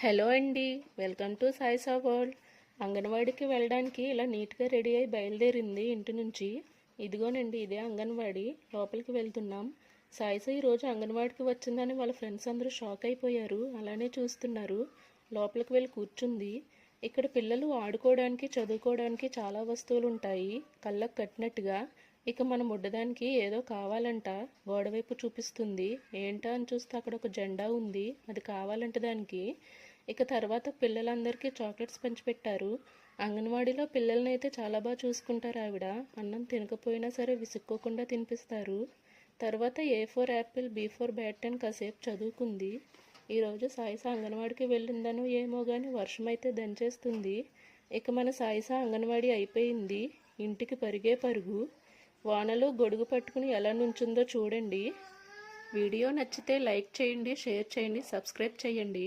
Hello అండి, welcome to సాయిసా world. అంగన్వాడీకి వెళ్ళడానికి ఇలా నీట్గా రెడీ అయి బయలుదేరింది ఇంటి నుంచి. ఇదిగోనండి, ఇదే అంగన్వాడీ. లోపలికి వెళ్తున్నాం. సాయిసా ఈరోజు అంగన్వాడీకి వచ్చిందని వాళ్ళ ఫ్రెండ్స్ అందరూ షాక్ అయిపోయారు. అలానే చూస్తున్నారు. లోపలికి వెళ్ళి కూర్చుంది. ఇక్కడ పిల్లలు ఆడుకోవడానికి, చదువుకోవడానికి చాలా వస్తువులు ఉంటాయి, కళ్ళకు కట్టినట్టుగా. ఇక మనం ముట్టడానికి ఏదో కావాలంట. గోడవైపు చూపిస్తుంది. ఏంటా అని చూస్తే అక్కడ ఒక జెండా ఉంది, అది కావాలంట దానికి. ఇక తర్వాత పిల్లలందరికీ చాక్లెట్స్ పంచిపెట్టారు. అంగన్వాడీలో పిల్లల్ని అయితే చాలా బాగా చూసుకుంటారు ఆవిడ. అన్నం తినకపోయినా సరే విసుక్కోకుండా తినిపిస్తారు. తర్వాత A4 యాపిల్, B4 బ్యాట్ అని కాసేపు చదువుకుంది. ఈరోజు సాయిసా అంగన్వాడికి వెళ్ళిందనో ఏమో కానీ వర్షం అయితే దంచేస్తుంది. ఇక మన సాయిసా అంగన్వాడీ అయిపోయింది. ఇంటికి పరిగే పరుగు. వానలో గొడుగు పట్టుకుని ఎలా నుంచుందో చూడండి. వీడియో నచ్చితే లైక్ చేయండి, షేర్ చేయండి, సబ్స్క్రైబ్ చేయండి.